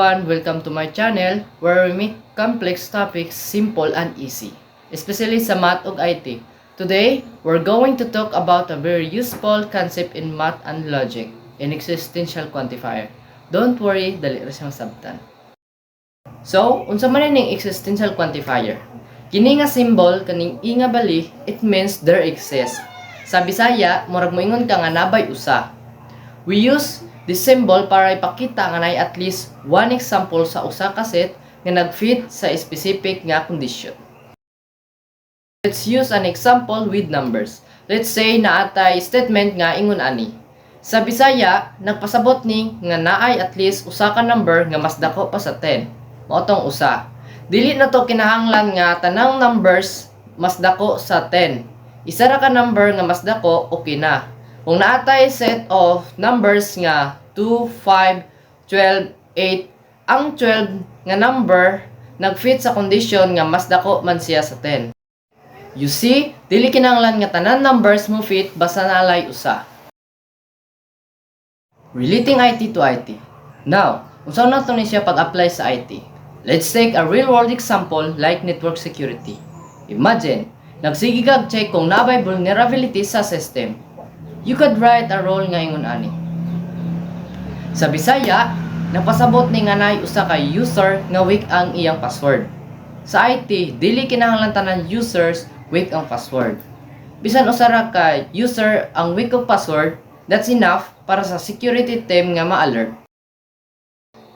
everyone, welcome to my channel where we make complex topics simple and easy, especially sa math ug IT. Today, we're going to talk about a very useful concept in math and logic, an existential quantifier. Don't worry, dali ra siyang sabtan. So, unsa man ning existential quantifier? Kini nga symbol kaning i nga bali, it means there exists. Sa Bisaya, murag moingon ka nga nabay usa. We use this symbol para ipakita nga nay at least one example sa usa ka set nga nagfit sa specific nga condition. Let's use an example with numbers. Let's say naatay statement nga ingon ani. Sa Bisaya, nagpasabot ni nga naay at least usa ka number nga mas dako pa sa 10. Mao tong usa. Dili na to kinahanglan nga tanang numbers mas dako sa 10. Isa ra ka number nga mas dako okay na. Kung naatay set of numbers nga 2, 5, 12, 8, ang 12 nga number nagfit sa condition nga mas dako man siya sa 10. You see, dili kinahanglan nga tanan numbers mo fit basta nalay usa. Relating IT to IT. Now, unsa na to ni siya pag-apply sa IT? Let's take a real-world example like network security. Imagine, nagsigigag check kung nabay vulnerability sa system. You could write a rule nga ingon ani. Sa Bisaya, napasabot ni nga nay usa ka user nga weak ang iyang password. Sa IT, dili kinahanglan tanan users weak ang password. Bisan usa ra ka user ang weak og password, that's enough para sa security team nga ma-alert.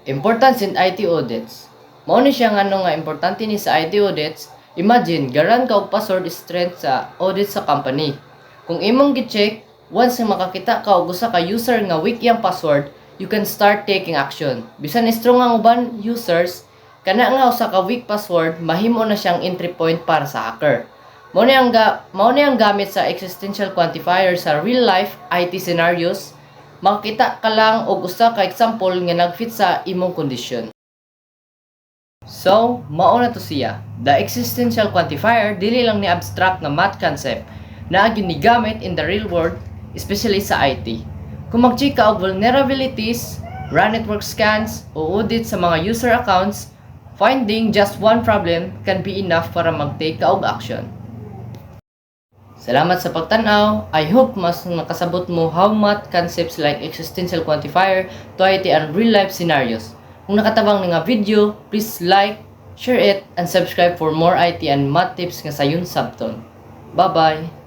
Importance in IT audits. Mao ni siya ngano nga importante ni sa IT audits. Imagine, garan ka og password strength sa audit sa company. Kung imong gi-check, once nga makakita ka og usa ka user nga weak iyang password, you can start taking action. Bisan strong ang uban users, kana nga usa ka weak password, mahimo na siyang entry point para sa hacker. Mao ni ang gamit sa existential quantifier sa real life IT scenarios. Makakita ka lang og usa ka example nga nagfit sa imong condition. So, mao na to siya. The existential quantifier dili lang ni abstract nga math concept na gyud ni gamit in the real world, especially sa IT. Kung mag-check ka og vulnerabilities, run network scans, o audit sa mga user accounts, finding just one problem can be enough para mag-take ka og action. Salamat sa pagtanaw. I hope mas makasabot mo how math concepts like existential quantifier to IT and real-life scenarios. Kung nakatabang nga video, please like, share it, and subscribe for more IT and math tips nga sayon sabton. Bye-bye!